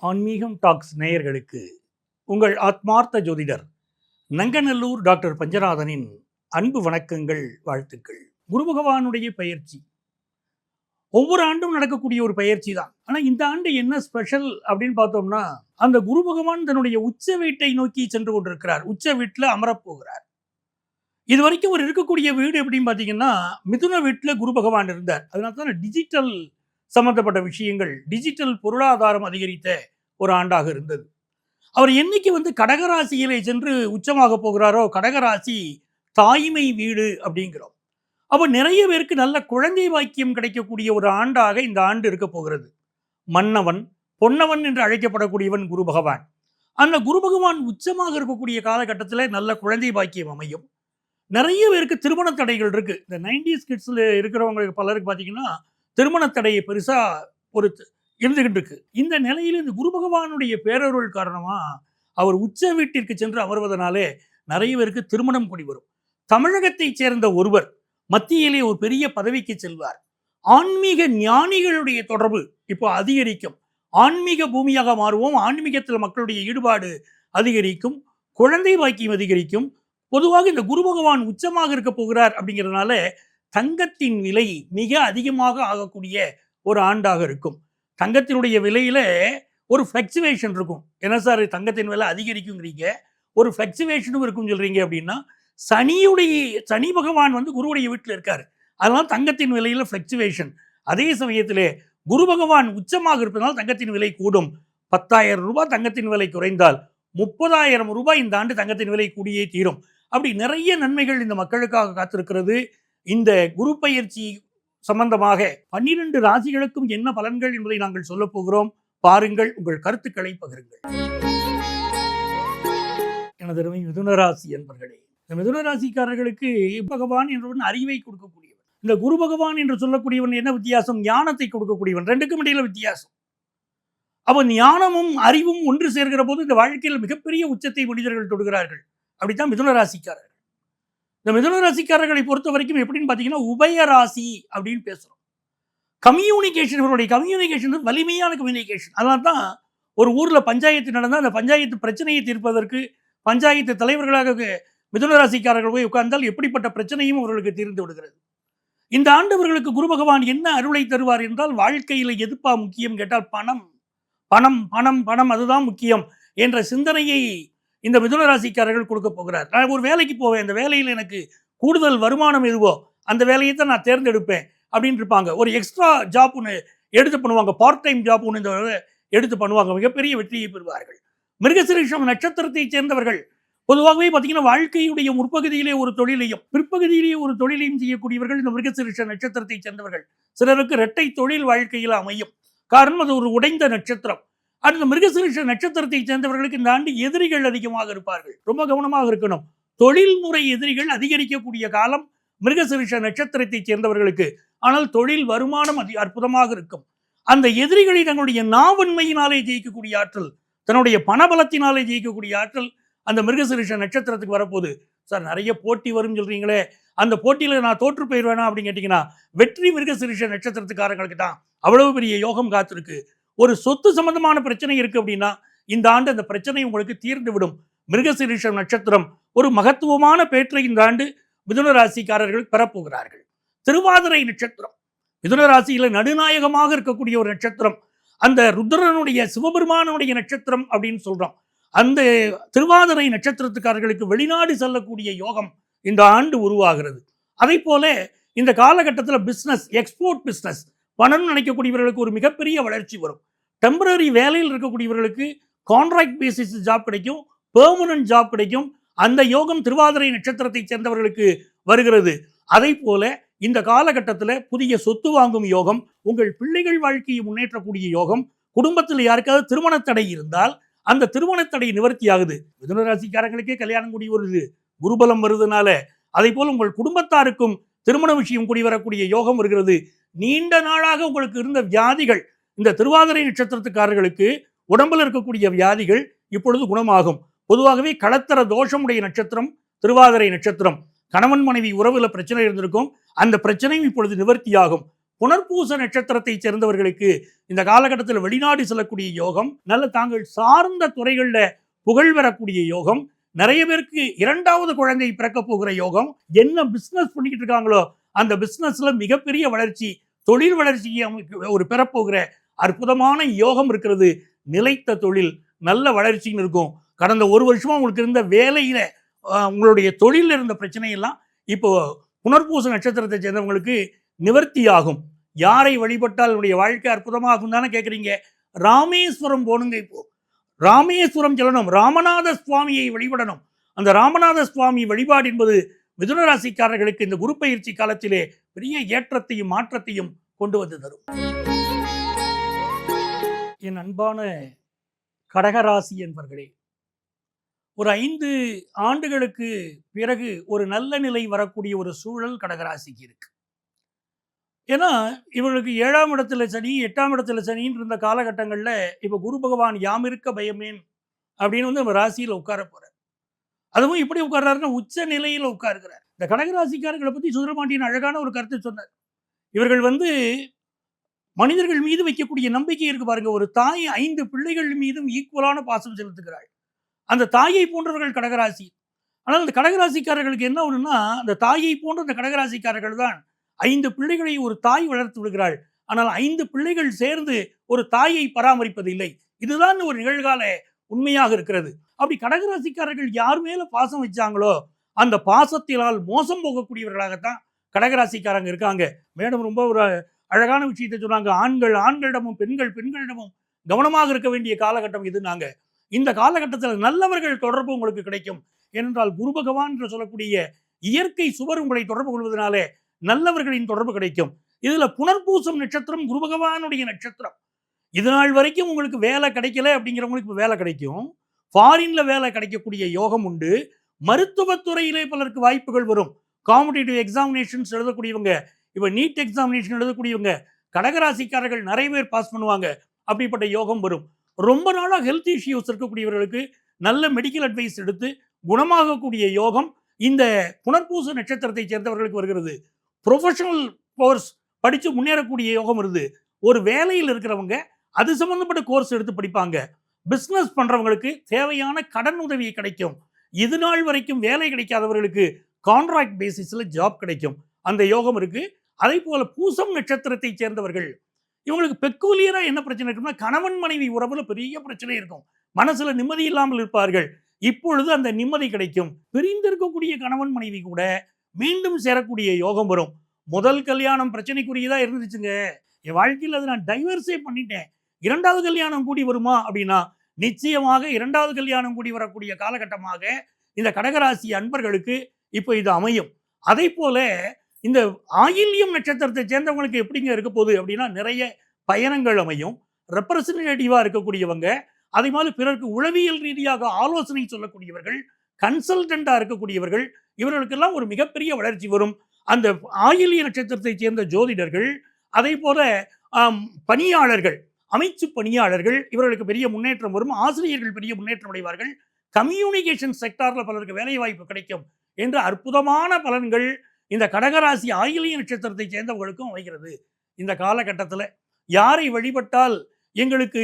ஆன்மீகம் டாக்ஸ் நேயர்களுக்கு உங்கள் ஆத்மார்த்த ஜோதிடர் நங்கநல்லூர் டாக்டர் பஞ்சநாதனின் அன்பு வணக்கங்கள், வாழ்த்துக்கள். குரு பகவானுடைய பயிற்சி ஒவ்வொரு ஆண்டும் நடக்கக்கூடிய ஒரு பயிற்சி தான். ஆனால் இந்த ஆண்டு என்ன ஸ்பெஷல் அப்படின்னு பார்த்தோம்னா, அந்த குரு பகவான் தன்னுடைய உச்ச வீட்டை நோக்கி சென்று கொண்டிருக்கிறார். உச்ச வீட்டில் அமரப்போகிறார். இது வரைக்கும் அவர் இருக்கக்கூடிய வீடு எப்படின்னு பார்த்தீங்கன்னா, மிதுன வீட்டில் குரு பகவான் இருந்தார். அதனால தான் டிஜிட்டல் சம்பந்தப்பட்ட விஷயங்கள், டிஜிட்டல் பொருளாதாரம் அதிகரித்த ஒரு ஆண்டாக இருந்தது. அவர் என்னைக்கு கடகராசியிலே சென்று உச்சமாக போகிறாரோ, கடகராசி தாய்மை வீடு அப்படிங்கிறோம். அப்போ நிறைய பேருக்கு நல்ல குழந்தை பாக்கியம் கிடைக்கக்கூடிய ஒரு ஆண்டாக இந்த ஆண்டு இருக்க போகிறது. மன்னவன் பொன்னவன் என்று அழைக்கப்படக்கூடியவன் குரு பகவான். அந்த குரு பகவான் உச்சமாக இருக்கக்கூடிய காலகட்டத்தில் நல்ல குழந்தை பாக்கியம் அமையும். நிறைய பேருக்கு திருமண தடைகள் இருக்கு. இந்த 90s கிட்ஸ்ல இருக்கிறவங்களுக்கு பலருக்கு பார்த்தீங்கன்னா திருமண தடையை பெருசா ஒரு இருந்துகிட்டு இருக்கு. இந்த நிலையில் இந்த குரு பகவானுடைய பேரருள் காரணமா அவர் உச்ச வீட்டிற்கு சென்று அமர்வதனாலே நிறைய பேருக்கு திருமணம் கூடி வரும். தமிழகத்தை சேர்ந்த ஒருவர் மத்தியிலே ஒரு பெரிய பதவிக்கு செல்வார். ஆன்மீக ஞானிகளுடைய தொடர்பு இப்போ அதிகரிக்கும். ஆன்மீக பூமியாக மாறுவோம். ஆன்மீகத்தில் மக்களுடைய ஈடுபாடு அதிகரிக்கும். குழந்தை பாக்கியம் அதிகரிக்கும். பொதுவாக இந்த குரு பகவான் உச்சமாக இருக்க போகிறார் அப்படிங்கிறதுனால தங்கத்தின் விலை மிக அதிகமாக ஆகக்கூடிய ஒரு ஆண்டாக இருக்கும். தங்கத்தினுடைய விலையில ஒரு ஃப்ளக்சுவேஷன் இருக்கும். என்ன சார் தங்கத்தின் விலை அதிகரிக்குங்கிறீங்க, ஒரு ஃப்ளக்சுவேஷனும் இருக்கும் சொல்றீங்க அப்படின்னா, சனி பகவான் குருவுடைய வீட்டில் இருக்காரு. அதனால தங்கத்தின் விலையில ஃப்ளக்சுவேஷன். அதே சமயத்திலே குரு பகவான் உச்சமாக இருப்பதனால் தங்கத்தின் விலை கூடும். 10,000 ரூபாய் தங்கத்தின் விலை குறைந்தால் 30,000 ரூபாய் இந்த ஆண்டு தங்கத்தின் விலை கூடியே தீரும். அப்படி நிறைய நன்மைகள் இந்த மக்களுக்காக காத்திருக்கிறது. இந்த குரு பயிற்சி சம்பந்தமாக 12 ராசிகளுக்கும் என்ன பலன்கள் என்பதை நாங்கள் சொல்ல போகிறோம். பாருங்கள், உங்கள் கருத்துக்களை பகிருங்கள். எனது மிதுன ராசி என்பர்களே, இந்த மிதுன ராசிக்காரர்களுக்கு பகவான் என்றவன் அறிவை கொடுக்கக்கூடியவன். இந்த குரு பகவான் என்று சொல்லக்கூடியவன் என்ன வித்தியாசம்? ஞானத்தை கொடுக்கக்கூடியவன். ரெண்டுக்கும் இடையில வித்தியாசம். அப்ப ஞானமும் அறிவும் ஒன்று சேர்கிற போது இந்த வாழ்க்கையில் மிகப்பெரிய உச்சத்தை மனிதர்கள் தொடுகிறார்கள். அப்படித்தான் மிதுன ராசிக்காரர்கள். இந்த மிதுன ராசிக்காரர்களை பொறுத்த வரைக்கும் எப்படின்னு பார்த்தீங்கன்னா, உபய ராசி அப்படின்னு பேசுறோம். கம்யூனிகேஷன், இவருடைய கம்யூனிகேஷன் வலிமையான கம்யூனிகேஷன். அதனால தான் ஒரு ஊர்ல பஞ்சாயத்து நடந்தால் அந்த பஞ்சாயத்து பிரச்சனையை தீர்ப்பதற்கு பஞ்சாயத்து தலைவர்களாக மிதுன ராசிக்காரர்கள் போய் உட்கார்ந்தால் எப்படிப்பட்ட பிரச்சனையும் அவர்களுக்கு தீர்ந்து விடுகிறது. இந்த ஆண்டு அவர்களுக்கு குரு பகவான் என்ன அருளை தருவார் என்றால், வாழ்க்கையில் எதுப்பா முக்கியம் கேட்டால் பணம் பணம் பணம் பணம் அதுதான் முக்கியம் என்ற சிந்தனையை இந்த மிதுன ராசிக்காரர்கள் கொடுக்க போகிறார். நான் ஒரு வேலைக்கு போவேன், அந்த வேலையில் எனக்கு கூடுதல் வருமானம் எதுவோ அந்த வேலையை தான் நான் தேர்ந்தெடுப்பேன் அப்படின்னு இருப்பாங்க. ஒரு எக்ஸ்ட்ரா ஜாப் ஒன்று எடுத்து பண்ணுவாங்க, பார்ட் டைம் ஜாப் ஒன்று இந்த எடுத்து பண்ணுவாங்க, மிகப்பெரிய வெற்றியை பெறுவார்கள். மிருகசீரிஷம் நட்சத்திரத்தை சேர்ந்தவர்கள் பொதுவாகவே பார்த்தீங்கன்னா வாழ்க்கையுடைய முற்பகுதியிலே ஒரு தொழிலையும் பிற்பகுதியிலேயே ஒரு தொழிலையும் செய்யக்கூடியவர்கள் இந்த மிருகசீரிஷ நட்சத்திரத்தை சேர்ந்தவர்கள். சிலருக்கு இரட்டை தொழில் வாழ்க்கையில் அமையும். காரணம் அது ஒரு உடைந்த நட்சத்திரம். அந்த மிருகசீரிஷ நட்சத்திரத்தை சேர்ந்தவர்களுக்கு இந்த ஆண்டு எதிரிகள் அதிகமாக இருப்பார்கள். ரொம்ப கவனமாக இருக்கணும். தொழில்முறை எதிரிகள் அதிகரிக்கக்கூடிய காலம் மிருகசீரிஷ நட்சத்திரத்தை சேர்ந்தவர்களுக்கு. ஆனால் தொழில் வருமானம் அற்புதமாக இருக்கும். அந்த எதிரிகளை தங்களுடைய நாவன்மையினாலே ஜெயிக்கக்கூடிய ஆற்றல், தன்னுடைய பணபலத்தினாலே ஜெயிக்கக்கூடிய ஆற்றல் அந்த மிருகசீரிஷ நட்சத்திரத்துக்கு வரப்போகுது. சார் நிறைய போட்டி வரும் சொல்றீங்களே, அந்த போட்டியில நான் தோற்று போயிடுவேனா அப்படின்னு கேட்டீங்கன்னா, வெற்றி மிருகசீரிஷ நட்சத்திரத்துக்காரங்களுக்கு தான். அவ்வளவு பெரிய யோகம் காத்திருக்கு. ஒரு சொத்து சம்பந்தமான பிரச்சனை இருக்கு அப்படின்னா இந்த ஆண்டு அந்த பிரச்சனை உங்களுக்கு தீர்ந்து விடும். மிருகசீரிஷ நட்சத்திரம் ஒரு மகத்துவமான பேற்றை இந்த ஆண்டு மிதுன ராசிக்காரர்கள் பெறப்போகிறார்கள். திருவாதிரை நட்சத்திரம் மிதுன ராசியில நடுநாயகமாக இருக்கக்கூடிய ஒரு நட்சத்திரம். அந்த ருத்ரனுடைய சிவபெருமானுடைய நட்சத்திரம் அப்படின்னு சொல்றோம். அந்த திருவாதிரை நட்சத்திரத்துக்காரர்களுக்கு வெளிநாடு செல்லக்கூடிய யோகம் இந்த ஆண்டு உருவாகிறது. அதே போல இந்த காலகட்டத்தில் பிஸ்னஸ், எக்ஸ்போர்ட் பிஸ்னஸ், பணம் நினைக்கக்கூடியவர்களுக்கு ஒரு மிகப்பெரிய வளர்ச்சி வரும். டெம்பரரி வேலையில் இருக்கக்கூடியவர்களுக்கு கான்ட்ராக்ட் பேசிஸ் ஜாப் கிடைக்கும், பெர்மனன்ட் ஜாப் கிடைக்கும். அந்த யோகம் திருவாதிரை நட்சத்திரத்தை சேர்ந்தவர்களுக்கு வருகிறது. அதை போல இந்த காலகட்டத்தில் புதிய சொத்து வாங்கும் யோகம், உங்கள் பிள்ளைகள் வாழ்க்கையை முன்னேற்றக்கூடிய யோகம், குடும்பத்தில் யாருக்காவது திருமண தடை இருந்தால் அந்த திருமண தடை நிவர்த்தி ஆகுது. மிதுன ராசிக்காரங்களுக்கே கல்யாணம் கூடி வருது, குருபலம் வருதுனால. அதே போல உங்கள் குடும்பத்தாருக்கும் திருமண விஷயம் கூடி வரக்கூடிய யோகம் வருகிறது. நீண்ட நாளாக உங்களுக்கு இருந்த வியாதிகள், இந்த திருவாதிரை நட்சத்திரத்துக்காரர்களுக்கு உடம்பில் இருக்கக்கூடிய வியாதிகள் இப்பொழுது குணமாகும். பொதுவாகவே களத்தர தோஷமுடைய நட்சத்திரம் திருவாதிரை நட்சத்திரம். கணவன் மனைவி உறவுல பிரச்சனை இருந்திருக்கும், அந்த பிரச்சனையும் இப்பொழுது நிவர்த்தியாகும். புனர்பூச நட்சத்திரத்தை சேர்ந்தவர்களுக்கு இந்த காலகட்டத்தில் வெளிநாடு செல்லக்கூடிய யோகம், நல்ல தாங்கள் சார்ந்த துறைகளில் புகழ் பெறக்கூடிய யோகம், நிறைய பேருக்கு இரண்டாவது குழந்தை பிறக்க போகிற யோகம், என்ன பிசினஸ் பண்ணிக்கிட்டு இருக்காங்களோ அந்த பிசினஸ்ல மிகப்பெரிய வளர்ச்சி, தொழில் வளர்ச்சியை ஒரு பெறப்போகிற அற்புதமான யோகம் இருக்கிறது. நிலைத்த தொழில் நல்ல வளர்ச்சின்னு இருக்கும். கடந்த ஒரு வருஷமா உங்களுக்கு இருந்த வேலையில உங்களுடைய தொழில இருந்த பிரச்சனையெல்லாம் இப்போ புனர்பூச நட்சத்திரத்தை சேர்ந்தவங்களுக்கு நிவர்த்தி ஆகும். யாரை வழிபட்டால் உங்களுடைய வாழ்க்கை அற்புதமாகும் தானே கேட்குறீங்க. ராமேஸ்வரம் போனுங்க. இப்போ ராமேஸ்வரம் செல்லணும், ராமநாத சுவாமியை வழிபடணும். அந்த ராமநாத சுவாமி வழிபாடு என்பது மிதுன ராசிக்காரர்களுக்கு இந்த குரு பயிற்சி காலத்திலே பெரிய ஏற்றத்தையும் மாற்றத்தையும் கொண்டு வந்து தரும். என் அன்பான கடகராசி என்பர்களே, ஒரு 5 ஆண்டுகளுக்கு பிறகு ஒரு நல்ல நிலை வரக்கூடிய ஒரு சூழல் கடகராசிக்கு இருக்கு. ஏன்னா இவர்களுக்கு 7ஆம் இடத்துல சனி, 8ஆம் இடத்துல சனின்னு இருந்த காலகட்டங்களில் இப்போ குரு பகவான் யாம் இருக்க பயமேன் அப்படின்னு நம்ம ராசியில் உட்கார போறார். அதுவும் இப்படி உட்கார்றாருன்னா உச்ச நிலையில் உட்காருக்கிறார். இந்த கடகராசிக்காரர்களை பற்றி சுந்தரபாண்டியன் அழகான ஒரு கருத்து சொன்னார். இவர்கள் மனிதர்கள் மீது வைக்கக்கூடிய நம்பிக்கை இருக்கு பாருங்க. ஒரு தாய் 5 பிள்ளைகள் மீதும் ஈக்குவலான பாசம் செலுத்துகிறாள். அந்த தாயை போன்றவர்கள் கடகராசி. ஆனால் அந்த கடகராசிக்காரர்களுக்கு என்ன ஒண்ணுன்னா, அந்த தாயை போன்ற அந்த கடகராசிக்காரர்கள் தான் 5 பிள்ளைகளை ஒரு தாய் வளர்த்து விடுகிறாள். ஆனால் 5 பிள்ளைகள் சேர்ந்து ஒரு தாயை பராமரிப்பதில்லை. இதுதான் ஒரு நிகழ்கால உண்மையாக இருக்கிறது. அப்படி கடகராசிக்காரர்கள் யார் மேல பாசம் வச்சாங்களோ அந்த பாசத்தினால் மோசம் போகக்கூடியவர்களாகத்தான் கடகராசிக்காரங்க இருக்காங்க. மேடம் ரொம்ப ஒரு அழகான விஷயத்தை சொன்னாங்க. ஆண்களிடமும் பெண்களிடமும் கவனமாக இருக்க வேண்டிய காலகட்டம் இது. இந்த காலகட்டத்தில் நல்லவர்கள் தொடர்பு உங்களுக்கு கிடைக்கும். ஏனென்றால் குரு பகவான் என்று சொல்லக்கூடிய இயற்கை சுவர் உங்களை தொடர்பு கொள்வதனாலே நல்லவர்களின் தொடர்பு கிடைக்கும். இதுல புனர்பூசம் நட்சத்திரம் குரு பகவானுடைய நட்சத்திரம். இது நாள் வரைக்கும் உங்களுக்கு வேலை கிடைக்கல அப்படிங்கிறவங்களுக்கு வேலை கிடைக்கும். ஃபாரின்ல வேலை கிடைக்கக்கூடிய யோகம் உண்டு. மருத்துவத்துறையிலே பலருக்கு வாய்ப்புகள் வரும். காம்படிட்டிவ் எக்ஸாமினேஷன்ஸ் எழுதக்கூடியவங்க, இப்போ நீட் எக்ஸாமினேஷன் எழுதக்கூடியவங்க கடகராசிக்காரர்கள் நிறைய பேர் பாஸ் பண்ணுவாங்க. அப்படிப்பட்ட யோகம் வரும். ரொம்ப நாளாக ஹெல்த் இஷ்யூஸ் இருக்கக்கூடியவர்களுக்கு நல்ல மெடிக்கல் அட்வைஸ் எடுத்து குணமாகக்கூடிய யோகம் இந்த புனர்பூச நட்சத்திரத்தை சேர்ந்தவர்களுக்கு வருகிறது. ப்ரொஃபஷனல் கோர்ஸ் படித்து முன்னேறக்கூடிய யோகம் வருது. ஒரு வேலையில் இருக்கிறவங்க அது சம்பந்தப்பட்ட கோர்ஸ் எடுத்து படிப்பாங்க. பிஸ்னஸ் பண்ணுறவங்களுக்கு தேவையான கடன் உதவி கிடைக்கும். இது நாள் வரைக்கும் வேலை கிடைக்காதவர்களுக்கு கான்ட்ராக்ட் பேசிஸில் ஜாப் கிடைக்கும். அந்த யோகம் இருக்கு. அதே போல பூசம் நட்சத்திரத்தை சேர்ந்தவர்கள் இவங்களுக்கு பெக்கூலியரா என்ன பிரச்சனை இருக்குன்னா, கணவன் மனைவி உறவுல பெரிய பிரச்சனை இருக்கும். மனசுல நிம்மதி இல்லாமல் இருப்பார்கள். இப்பொழுது அந்த நிம்மதி கிடைக்கும். பிரிந்திருக்கக்கூடிய கணவன் மனைவி கூட மீண்டும் சேரக்கூடிய யோகம் வரும். முதல் கல்யாணம் பிரச்சனைக்குரியதா இருந்துச்சுங்க, என் வாழ்க்கையில் அதை நான் டைவர்ஸே பண்ணிட்டேன், 2வது கல்யாணம் கூடி வருமா அப்படின்னா நிச்சயமாக 2வது கல்யாணம் கூடி வரக்கூடிய காலகட்டமாக இந்த கடகராசி அன்பர்களுக்கு இப்போ இது அமையும். அதே போல இந்த ஆயில்யம் நட்சத்திரத்தை சேர்ந்தவங்களுக்கு எப்படிங்க இருக்க போகுது அப்படின்னா, நிறைய பயணங்கள் அமையும். ரெப்ரசன்டேட்டிவா இருக்கக்கூடியவங்க, அதே மாதிரி பிறருக்கு உளவியல் ரீதியாக ஆலோசனை சொல்லக்கூடியவர்கள், கன்சல்டண்டா இருக்கக்கூடியவர்கள், இவர்களுக்கெல்லாம் ஒரு மிகப்பெரிய வளர்ச்சி வரும். அந்த ஆயில்ய நட்சத்திரத்தை சேர்ந்த ஜோதிடர்கள், அதே போல பணியாளர்கள், அமைச்சு பணியாளர்கள், இவர்களுக்கு பெரிய முன்னேற்றம் வரும். ஆசிரியர்கள் பெரிய முன்னேற்றம் அடைவார்கள். கம்யூனிகேஷன் செக்டார்ல பலருக்கு வேலை வாய்ப்பு கிடைக்கும் என்ற அற்புதமான பலன்கள் இந்த கடகராசி ஆயில்ய நட்சத்திரத்தை சேர்ந்தவர்களுக்கும் அமைகிறது. இந்த காலகட்டத்தில் யாரை வழிபட்டால் எங்களுக்கு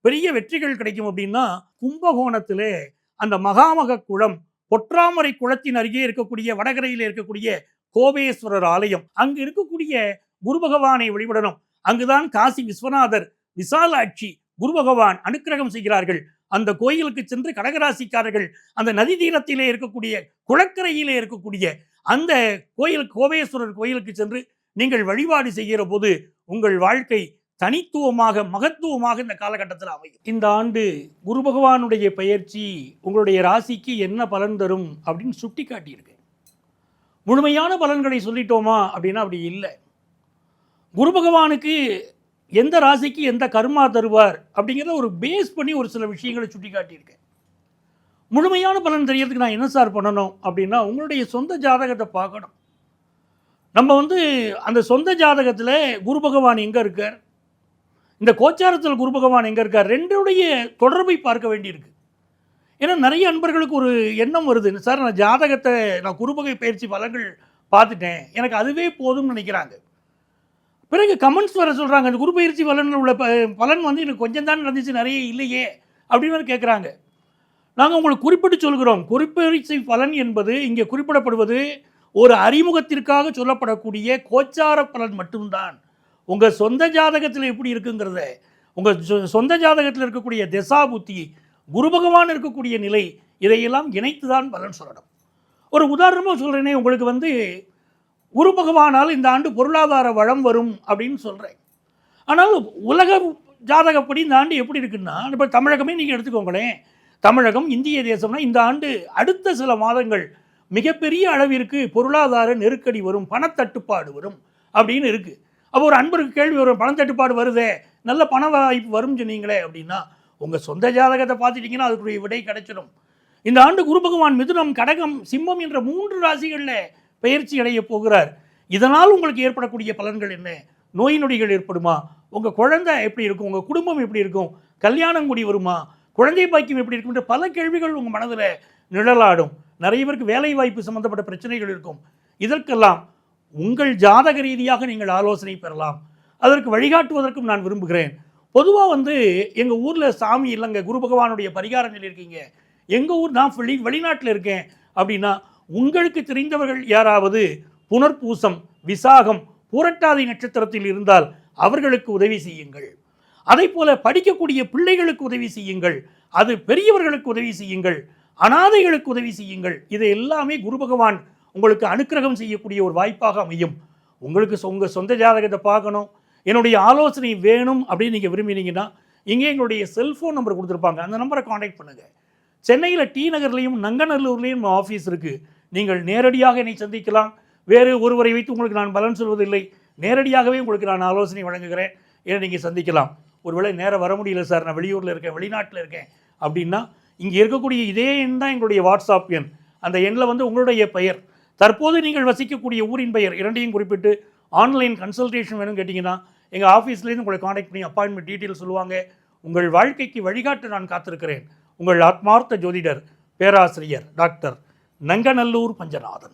பெரிய வெற்றிகள் கிடைக்கும் அப்படின்னா, கும்பகோணத்திலே அந்த மகாமக குளம், பொற்றாமரை குளத்தின் அருகே இருக்கக்கூடிய வடகரையில் இருக்கக்கூடிய கோபேஸ்வரர் ஆலயம், அங்கு இருக்கக்கூடிய குரு பகவானை வழிபடணும். அங்குதான் காசி விஸ்வநாதர், விசாலாட்சி குரு பகவான் அனுக்கிரகம் செய்கிறார்கள். அந்த கோயிலுக்கு சென்று கடகராசிக்காரர்கள் அந்த நதி தீரத்திலே இருக்கக்கூடிய குளக்கரையிலே இருக்கக்கூடிய அந்த கோயில், கோபேஸ்வரர் கோயிலுக்கு சென்று நீங்கள் வழிபாடு செய்கிற போது உங்கள் வாழ்க்கை தனித்துவமாக மகத்துவமாக இந்த காலகட்டத்தில் அமையும். இந்த ஆண்டு குரு பகவானுடைய பெயர்ச்சி உங்களுடைய ராசிக்கு என்ன பலன் தரும் அப்படின்னு சுட்டி காட்டியிருக்கு. முழுமையான பலன்களை சொல்லிட்டோமா அப்படின்னா அப்படி இல்லை. குரு பகவானுக்கு எந்த ராசிக்கு எந்த கர்மா தருவார் அப்படிங்கிறத ஒரு பேஸ் பண்ணி ஒரு சில விஷயங்களை சுட்டி காட்டியிருக்கேன். முழுமையான பலன் தெரியறதுக்கு நான் என்ன சார் பண்ணணும் அப்படின்னா, உங்களுடைய சொந்த ஜாதகத்தை பார்க்கணும். நம்ம அந்த சொந்த ஜாதகத்தில் குரு பகவான் எங்கே இருக்கார், இந்த கோச்சாரத்தில் குரு பகவான் எங்கே இருக்கார், ரெண்டுடைய தொடர்பை பார்க்க வேண்டியிருக்கு. ஏன்னா நிறைய அன்பர்களுக்கு ஒரு எண்ணம் வருது, சார் நான் ஜாதகத்தை நான் குருபகை பயிற்சி பலன்கள் பார்த்துட்டேன், எனக்கு அதுவே போதும்னு நினைக்கிறாங்க. பிறகு கமெண்ட்ஸ் வர சொல்கிறாங்க, அந்த குரு பயிற்சி பலனில் உள்ள பலன் வந்து எனக்கு கொஞ்சம் தான் நடந்துச்சு, நிறைய இல்லையே அப்படின்னு வந்து கேட்குறாங்க. நாங்கள் உங்களுக்கு குறிப்பிட்டு சொல்கிறோம், குருப்பெயர்ச்சி பலன் என்பது இங்கே குறிப்பிடப்படுவது ஒரு அறிமுகத்திற்காக சொல்லப்படக்கூடிய கோச்சார பலன் மட்டும்தான். உங்கள் சொந்த ஜாதகத்தில் எப்படி இருக்குங்கிறத, உங்கள் சொந்த ஜாதகத்தில் இருக்கக்கூடிய திசா புத்தி, குரு பகவான் இருக்கக்கூடிய நிலை, இதையெல்லாம் இணைத்து தான் பலன் சொல்லணும். ஒரு உதாரணமாக சொல்கிறேனே, உங்களுக்கு வந்து குரு பகவானால் இந்த ஆண்டு பொருளாதார வளம் வரும் அப்படின்னு சொல்கிறேன். ஆனால் உலக ஜாதகப்படி இந்த ஆண்டு எப்படி இருக்குன்னா, இப்போ தமிழகமே நீங்கள் எடுத்துக்கோங்களேன். தமிழகம் இந்திய தேசம்னா இந்த ஆண்டு அடுத்த சில மாதங்கள் மிகப்பெரிய அளவிற்கு பொருளாதார நெருக்கடி வரும், பணத்தட்டுப்பாடு வரும் அப்படின்னு இருக்குது. அப்போ ஒரு அன்பருக்கு கேள்வி வரும், பணத்தட்டுப்பாடு வருதே, நல்ல பண வாய்ப்பு வரும் சொன்னீங்களே அப்படின்னா, உங்கள் சொந்த ஜாதகத்தை பார்த்துட்டிங்கன்னா அதுக்குரிய விடை கிடைச்சிடும். இந்த ஆண்டு குரு பகவான் மிதுனம், கடகம், சிம்மம் என்ற 3 ராசிகளில் பயிற்சி அடைய போகிறார். இதனால் உங்களுக்கு ஏற்படக்கூடிய பலன்கள் என்ன? நோய் நொடிகள் ஏற்படுமா? உங்கள் குழந்தை எப்படி இருக்கும்? உங்கள் குடும்பம் எப்படி இருக்கும்? கல்யாணம் கூடி வருமா? குழந்தை பாக்கியம் எப்படி இருக்கும் என்ற பல கேள்விகள் உங்கள் மனதில் நிழலாடும். நிறைய பேருக்கு வேலை வாய்ப்பு சம்பந்தப்பட்ட பிரச்சனைகள் இருக்கும். இதற்கெல்லாம் உங்கள் ஜாதக ரீதியாக நீங்கள் ஆலோசனை பெறலாம். அதற்கு வழிகாட்டுவதற்கும் நான் விரும்புகிறேன். பொதுவாக வந்து எங்கள் ஊரில் சாமி இல்லைங்க, குரு பகவானுடைய பரிகாரம் சொல்லியிருக்கீங்க, எங்கள் ஊர் நான் வெளிநாட்டில் இருக்கேன் அப்படின்னா, உங்களுக்கு தெரிந்தவர்கள் யாராவது புனர்பூசம், விசாகம், பூரட்டாதி நட்சத்திரத்தில் இருந்தால் அவர்களுக்கு உதவி செய்யுங்கள். அதை போல படிக்கக்கூடிய பிள்ளைகளுக்கு உதவி செய்யுங்கள். அது பெரியவர்களுக்கு உதவி செய்யுங்கள். அனாதைகளுக்கு உதவி செய்யுங்கள். இதை எல்லாமே குரு பகவான் உங்களுக்கு அனுக்கிரகம் செய்யக்கூடிய ஒரு வாய்ப்பாக அமையும். உங்களுக்கு உங்கள் சொந்த ஜாதகத்தை பார்க்கணும், என்னுடைய ஆலோசனை வேணும் அப்படின்னு நீங்கள் விரும்பினீங்கன்னா, இங்கே எங்களுடைய செல்ஃபோன் நம்பர் கொடுத்துருப்பாங்க, அந்த நம்பரை காண்டாக்ட் பண்ணுங்கள். சென்னையில் டி நகர்லேயும் நங்கநல்லூர்லேயும் ஆஃபீஸ் இருக்குது. நீங்கள் நேரடியாக என்னை சந்திக்கலாம். வேறு ஒருவரை வைத்து உங்களுக்கு நான் பலன் சொல்வதில்லை, நேரடியாகவே உங்களுக்கு நான் ஆலோசனை வழங்குகிறேன். ஏன்னா நீங்கள் சந்திக்கலாம். ஒருவேளை நேரம் வர முடியல சார், நான் வெளியூரில் இருக்கேன், வெளிநாட்டில் இருக்கேன் அப்படின்னா, இங்கே இருக்கக்கூடிய இதே எண் தான் எங்களுடைய வாட்ஸ்அப் எண். அந்த எண்ணில் வந்து உங்களுடைய பெயர், தற்போது நீங்கள் வசிக்கக்கூடிய ஊரின் பெயர் இரண்டையும் குறிப்பிட்டு ஆன்லைன் கன்சல்டேஷன் வேணும்னு கேட்டிங்கன்னா, எங்கள் ஆஃபீஸ்லேருந்து உங்களை காண்டாக்ட் பண்ணி அப்பாயின்மெண்ட் டீட்டெயில் சொல்லுவாங்க. உங்கள் வாழ்க்கைக்கு வழிகாட்ட நான் காத்திருக்கிறேன். உங்கள் ஆத்மார்த்த ஜோதிடர் பேராசிரியர் டாக்டர் நங்கநல்லூர் பஞ்சநாதன்.